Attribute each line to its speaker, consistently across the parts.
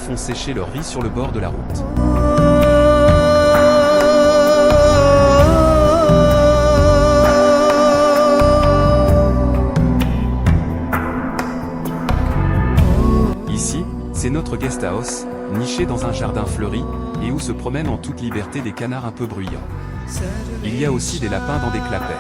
Speaker 1: font sécher leur riz sur le bord de la route. Ici, c'est notre guest house, niché dans un jardin fleuri, et où se promènent en toute liberté des canards un peu bruyants. Il y a aussi des lapins dans des clapets.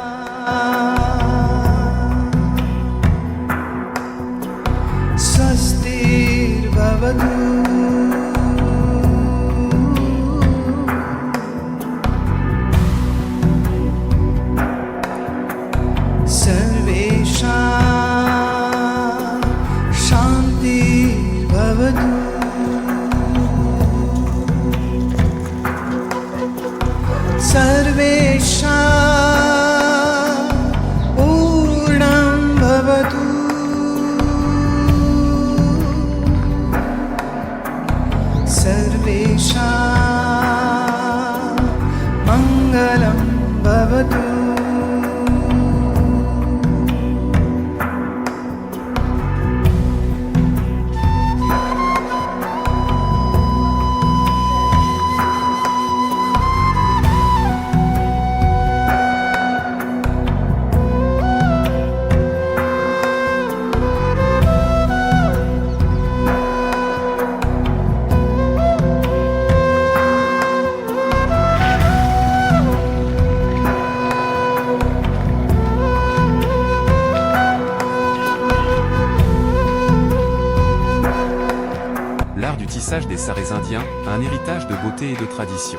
Speaker 1: L'art du tissage des sarrés indiens, un héritage de beauté et de tradition.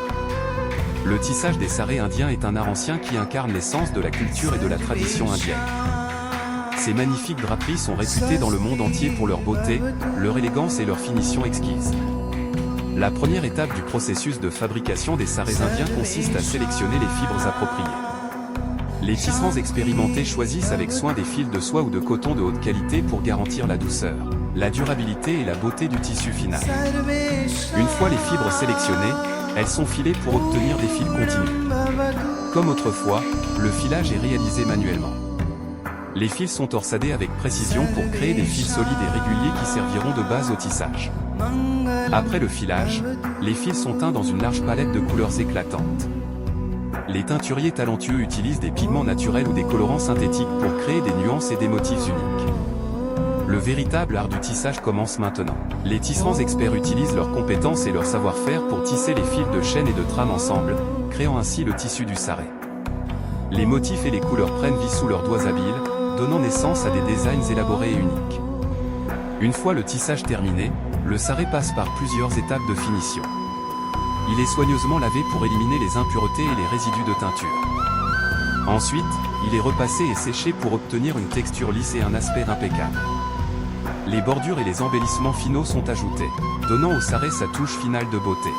Speaker 1: Le tissage des sarrés indiens est un art ancien qui incarne l'essence de la culture et de la tradition indienne. Ces magnifiques draperies sont réputées dans le monde entier pour leur beauté, leur élégance et leur finition exquise. La première étape du processus de fabrication des sarrés indiens consiste à sélectionner les fibres appropriées. Les tisserands expérimentés choisissent avec soin des fils de soie ou de coton de haute qualité pour garantir la douceur, la durabilité et la beauté du tissu final. Une fois les fibres sélectionnées, elles sont filées pour obtenir des fils continus. Comme autrefois, le filage est réalisé manuellement. Les fils sont torsadés avec précision pour créer des fils solides et réguliers qui serviront de base au tissage. Après le filage, les fils sont teints dans une large palette de couleurs éclatantes. Les teinturiers talentueux utilisent des pigments naturels ou des colorants synthétiques pour créer des nuances et des motifs uniques. Le véritable art du tissage commence maintenant. Les tisserands experts utilisent leurs compétences et leur savoir-faire pour tisser les fils de chaîne et de trame ensemble, créant ainsi le tissu du sarré. Les motifs et les couleurs prennent vie sous leurs doigts habiles, donnant naissance à des designs élaborés et uniques. Une fois le tissage terminé, le sarré passe par plusieurs étapes de finition. Il est soigneusement lavé pour éliminer les impuretés et les résidus de teinture. Ensuite, il est repassé et séché pour obtenir une texture lisse et un aspect impeccable. Les bordures et les embellissements finaux sont ajoutés, donnant au sarré sa touche finale de beauté.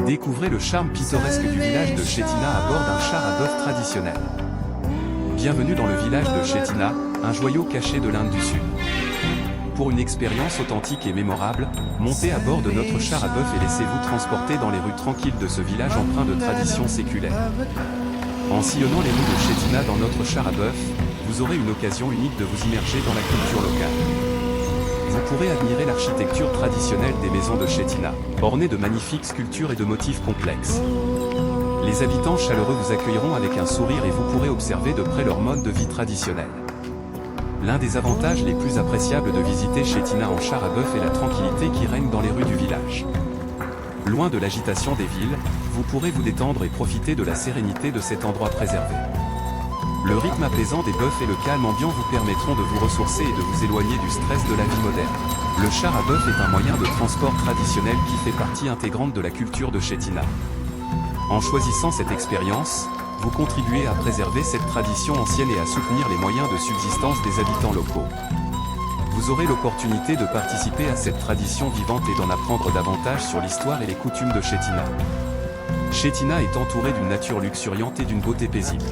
Speaker 1: Découvrez le charme pittoresque du village de Chetina à bord d'un char à bœuf traditionnel. Bienvenue dans le village de Chetina, un joyau caché de l'Inde du Sud. Pour une expérience authentique et mémorable, montez à bord de notre char à bœuf et laissez-vous transporter dans les rues tranquilles de ce village empreint de traditions séculaires. En sillonnant les rues de Chetina dans notre char à bœuf, vous aurez une occasion unique de vous immerger dans la culture locale. Vous pourrez admirer l'architecture traditionnelle des maisons de Chetina, ornées de magnifiques sculptures et de motifs complexes. Les habitants chaleureux vous accueilleront avec un sourire et vous pourrez observer de près leur mode de vie traditionnel. L'un des avantages les plus appréciables de visiter Chetina en char à bœuf est la tranquillité qui règne dans les rues du village. Loin de l'agitation des villes, vous pourrez vous détendre et profiter de la sérénité de cet endroit préservé. Le rythme apaisant des bœufs et le calme ambiant vous permettront de vous ressourcer et de vous éloigner du stress de la vie moderne. Le char à bœuf est un moyen de transport traditionnel qui fait partie intégrante de la culture de Shetina. En choisissant cette expérience, vous contribuez à préserver cette tradition ancienne et à soutenir les moyens de subsistance des habitants locaux. Vous aurez l'opportunité de participer à cette tradition vivante et d'en apprendre davantage sur l'histoire et les coutumes de Shetina. Shetina est entourée d'une nature luxuriante et d'une beauté paisible.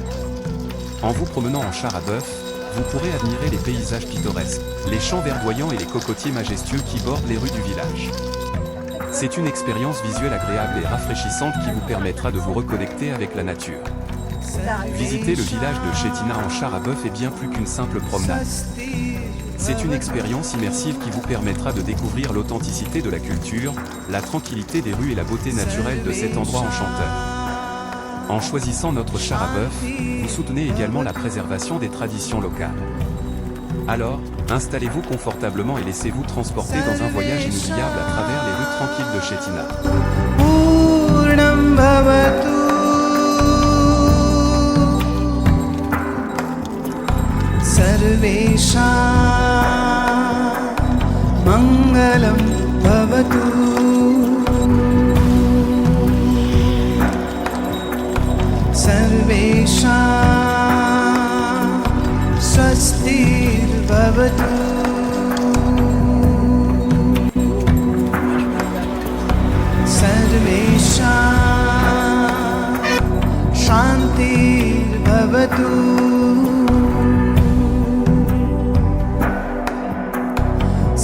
Speaker 1: En vous promenant en char à bœuf, vous pourrez admirer les paysages pittoresques, les champs verdoyants et les cocotiers majestueux qui bordent les rues du village. C'est une expérience visuelle agréable et rafraîchissante qui vous permettra de vous reconnecter avec la nature. Visiter le village de Shetina en char à bœuf est bien plus qu'une simple promenade. C'est une expérience immersive qui vous permettra de découvrir l'authenticité de la culture, la tranquillité des rues et la beauté naturelle de cet endroit enchanteur. En choisissant notre char à bœuf, vous soutenez également la préservation des traditions locales. Alors, installez-vous confortablement et laissez-vous transporter dans un voyage inoubliable à travers les rues tranquilles de Shetina.
Speaker 2: सर्वेषां मङ्गलं भवतु सर्वेषां स्वस्तिर्भवतु सर्वेषां शान्तिर्भवतु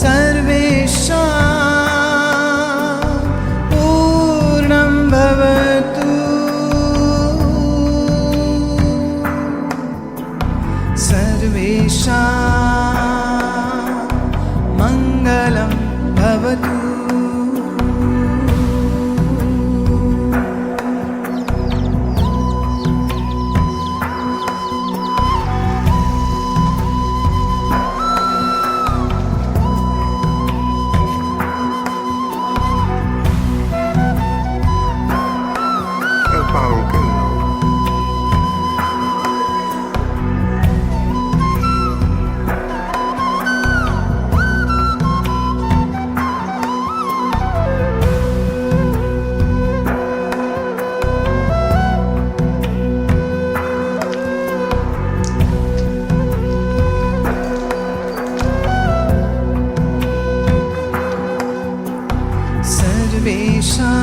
Speaker 2: सर्वेषां पूर्णं भवतु सर्वेषां मङ्गलं भवतु सर्वेषां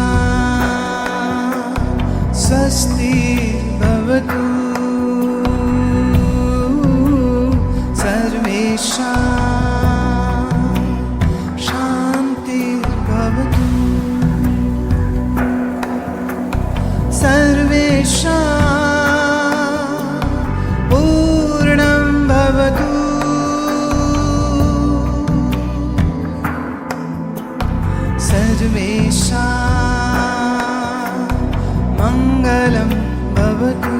Speaker 2: स्वस्तिर्भवतु सर्वेषां शान्तिर्भवतु सर्वेषां पूर्णं भवतु सर्वेषां मङ्गलं भवतु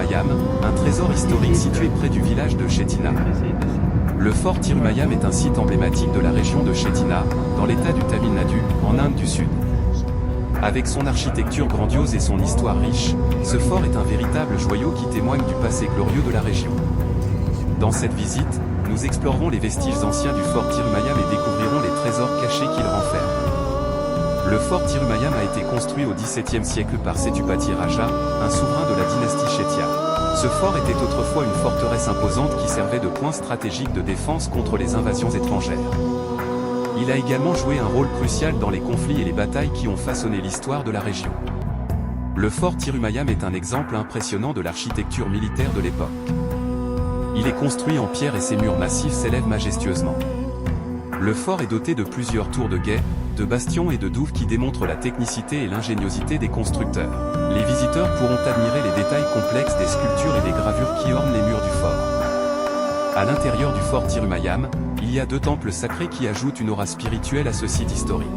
Speaker 1: Tirumayam, un trésor historique situé près du village de Chetina. Le fort Tirumayam est un site emblématique de la région de Chetina, dans l'état du Tamil Nadu, en Inde du Sud. Avec son architecture grandiose et son histoire riche, ce fort est un véritable joyau qui témoigne du passé glorieux de la région. Dans cette visite, nous explorerons les vestiges anciens du fort Tirumayam et découvrirons les trésors cachés qu'il renferme. Le fort Tirumayam a été construit au XVIIe siècle par Setupati Raja, un souverain de la dynastie Chettiar. Ce fort était autrefois une forteresse imposante qui servait de point stratégique de défense contre les invasions étrangères. Il a également joué un rôle crucial dans les conflits et les batailles qui ont façonné l'histoire de la région. Le fort Tirumayam est un exemple impressionnant de l'architecture militaire de l'époque. Il est construit en pierre et ses murs massifs s'élèvent majestueusement. Le fort est doté de plusieurs tours de guet, de bastions et de douves qui démontrent la technicité et l'ingéniosité des constructeurs. Les visiteurs pourront admirer les détails complexes des sculptures et des gravures qui ornent les murs du fort. À l'intérieur du fort Tirumayam, il y a 2 temples sacrés qui ajoutent une aura spirituelle à ce site historique.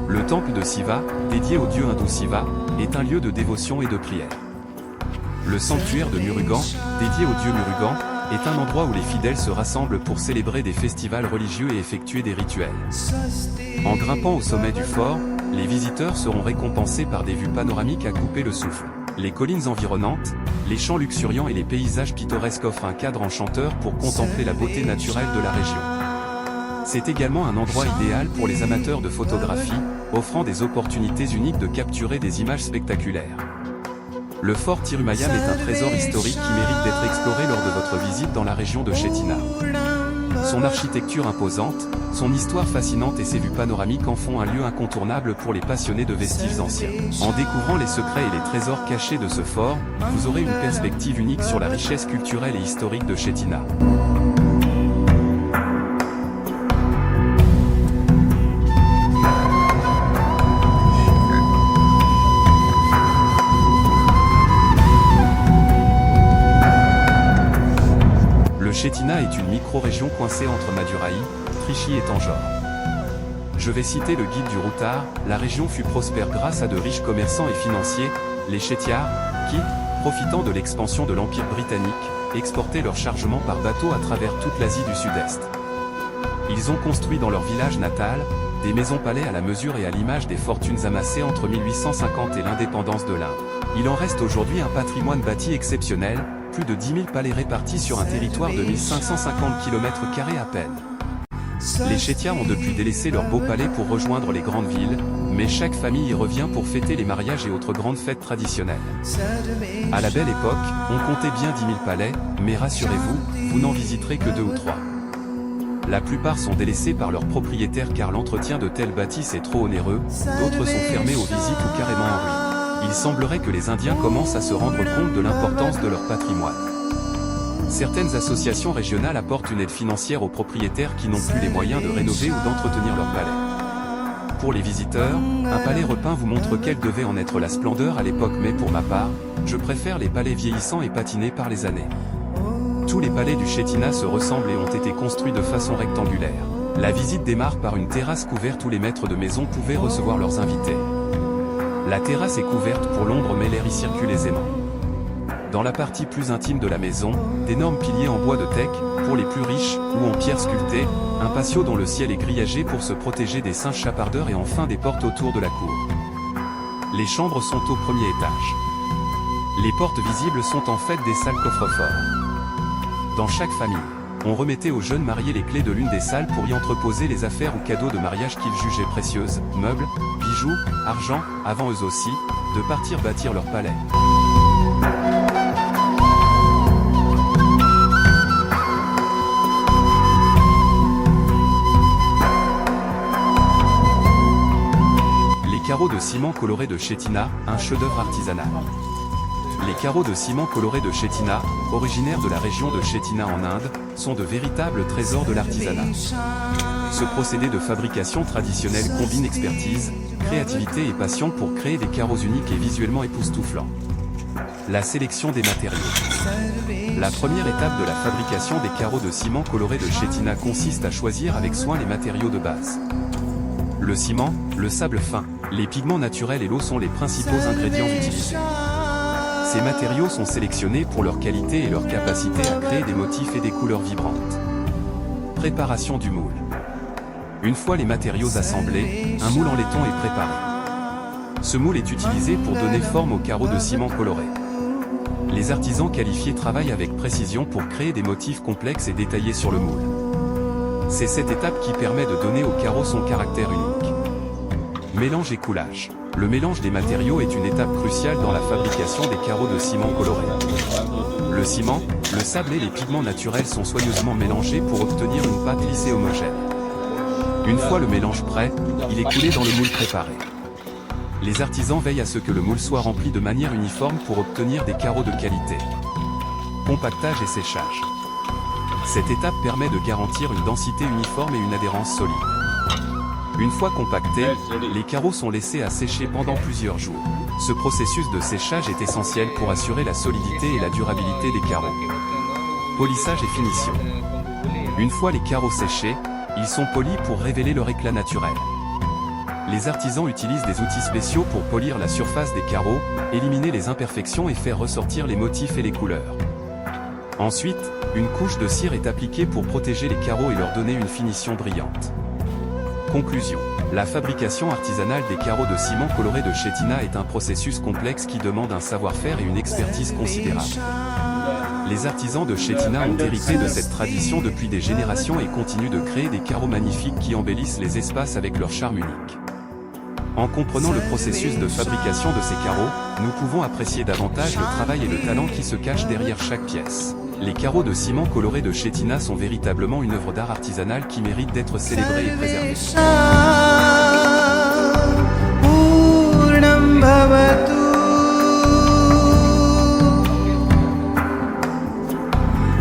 Speaker 1: Le temple de Siva, dédié au dieu hindou Siva, est un lieu de dévotion et de prière. Le sanctuaire de Murugan, dédié au dieu Murugan, est un endroit où les fidèles se rassemblent pour célébrer des festivals religieux et effectuer des rituels. En grimpant au sommet du fort, les visiteurs seront récompensés par des vues panoramiques à couper le souffle. Les collines environnantes, les champs luxuriants et les paysages pittoresques offrent un cadre enchanteur pour contempler la beauté naturelle de la région. C'est également un endroit idéal pour les amateurs de photographie, offrant des opportunités uniques de capturer des images spectaculaires. Le fort Tirumayam est un trésor historique qui mérite d'être exploré lors de votre visite dans la région de Chetina. Son architecture imposante, son histoire fascinante et ses vues panoramiques en font un lieu incontournable pour les passionnés de vestiges anciens. En découvrant les secrets et les trésors cachés de ce fort, vous aurez une perspective unique sur la richesse culturelle et historique de Chetina. Chetina est une micro-région coincée entre Madurai, Trichy et Tanjore. Je vais citer le guide du routard, la région fut prospère grâce à de riches commerçants et financiers, les Chettiars, qui, profitant de l'expansion de l'Empire britannique, exportaient leurs chargements par bateau à travers toute l'Asie du Sud-Est. Ils ont construit dans leur village natal, des maisons-palais à la mesure et à l'image des fortunes amassées entre 1850 et l'indépendance de l'Inde. Il en reste aujourd'hui un patrimoine bâti exceptionnel, plus de 10 000 palais répartis sur un territoire de 1550 km² à peine. Les Chettiars ont depuis délaissé leurs beaux palais pour rejoindre les grandes villes, mais chaque famille y revient pour fêter les mariages et autres grandes fêtes traditionnelles. À la belle époque, on comptait bien 10 000 palais, mais rassurez-vous, vous n'en visiterez que 2 ou 3. La plupart sont délaissés par leurs propriétaires car l'entretien de tels bâtisses est trop onéreux, d'autres sont fermés aux visites ou carrément en ruine. Il semblerait que les Indiens commencent à se rendre compte de l'importance de leur patrimoine. Certaines associations régionales apportent une aide financière aux propriétaires qui n'ont plus les moyens de rénover ou d'entretenir leur palais. Pour les visiteurs, un palais repeint vous montre quelle devait en être la splendeur à l'époque, mais pour ma part, je préfère les palais vieillissants et patinés par les années. Tous les palais du Chetina se ressemblent et ont été construits de façon rectangulaire. La visite démarre par une terrasse couverte où les maîtres de maison pouvaient recevoir leurs invités. La terrasse est couverte pour l'ombre mais l'air y circule aisément. Dans la partie plus intime de la maison, d'énormes piliers en bois de teck, pour les plus riches, ou en pierre sculptée, un patio dont le ciel est grillagé pour se protéger des singes chapardeurs et enfin des portes autour de la cour. Les chambres sont au premier étage. Les portes visibles sont en fait des salles coffres-forts. Dans chaque famille, on remettait aux jeunes mariés les clés de l'une des salles pour y entreposer les affaires ou cadeaux de mariage qu'ils jugeaient précieuses, meubles, bijoux, argent, avant eux aussi, de partir bâtir leur palais. Les carreaux de ciment colorés de Chetina, un chef-d'œuvre artisanal. Les carreaux de ciment colorés de Chetina, originaires de la région de Chetina en Inde, sont de véritables trésors de l'artisanat. Ce procédé de fabrication traditionnelle combine expertise, créativité et passion pour créer des carreaux uniques et visuellement époustouflants. La sélection des matériaux. La première étape de la fabrication des carreaux de ciment colorés de Chetina consiste à choisir avec soin les matériaux de base. Le ciment, le sable fin, les pigments naturels et l'eau sont les principaux ingrédients utilisés. Ces matériaux sont sélectionnés pour leur qualité et leur capacité à créer des motifs et des couleurs vibrantes. Préparation du moule. Une fois les matériaux assemblés, un moule en laiton est préparé. Ce moule est utilisé pour donner forme aux carreaux de ciment colorés. Les artisans qualifiés travaillent avec précision pour créer des motifs complexes et détaillés sur le moule. C'est cette étape qui permet de donner au carreau son caractère unique. Mélange et coulage. Le mélange des matériaux est une étape cruciale dans la fabrication des carreaux de ciment colorés. Le ciment, le sable et les pigments naturels sont soigneusement mélangés pour obtenir une pâte lisse et homogène. Une fois le mélange prêt, il est coulé dans le moule préparé. Les artisans veillent à ce que le moule soit rempli de manière uniforme pour obtenir des carreaux de qualité. Compactage et séchage. Cette étape permet de garantir une densité uniforme et une adhérence solide. Une fois compactés, les carreaux sont laissés à sécher pendant plusieurs jours. Ce processus de séchage est essentiel pour assurer la solidité et la durabilité des carreaux. Polissage et finition. Une fois les carreaux séchés, ils sont polis pour révéler leur éclat naturel. Les artisans utilisent des outils spéciaux pour polir la surface des carreaux, éliminer les imperfections et faire ressortir les motifs et les couleurs. Ensuite, une couche de cire est appliquée pour protéger les carreaux et leur donner une finition brillante. Conclusion. La fabrication artisanale des carreaux de ciment colorés de Chettina est un processus complexe qui demande un savoir-faire et une expertise considérable. Les artisans de Chettina ont hérité de cette tradition depuis des générations et continuent de créer des carreaux magnifiques qui embellissent les espaces avec leur charme unique. En comprenant le processus de fabrication de ces carreaux, nous pouvons apprécier davantage le travail et le talent qui se cachent derrière chaque pièce. Les carreaux de ciment colorés de Chettina sont véritablement une œuvre d'art artisanale qui mérite d'être célébrée et préservée.
Speaker 2: Purnam bhavatu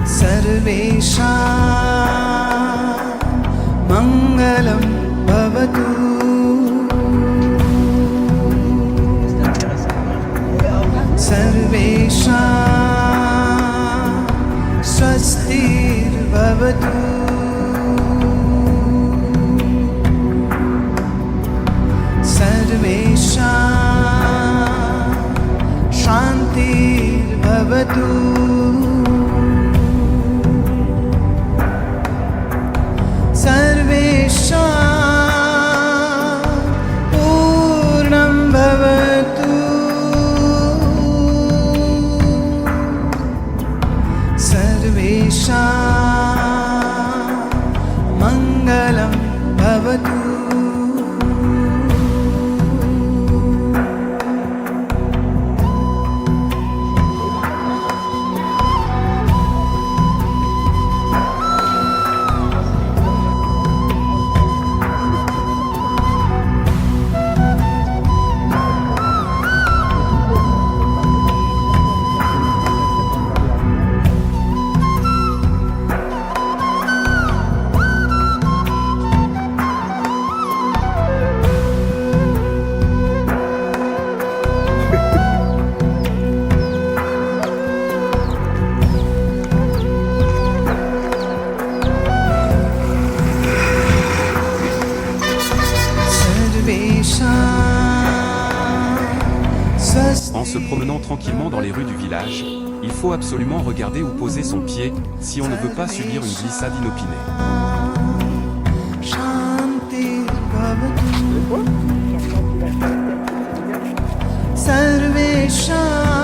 Speaker 2: Sarvesham Mangalam bhavatu Sarvesham Swastir bhavatu Sarvesham Shantir bhavatu Sarvesham Purnam bhavatu Sarvesham Mangalam bhavatu.
Speaker 1: En se promenant tranquillement dans les rues du village, il faut absolument regarder où poser son pied, si on ne veut pas subir une glissade inopinée.
Speaker 2: Shanti bhavatu Sarvesham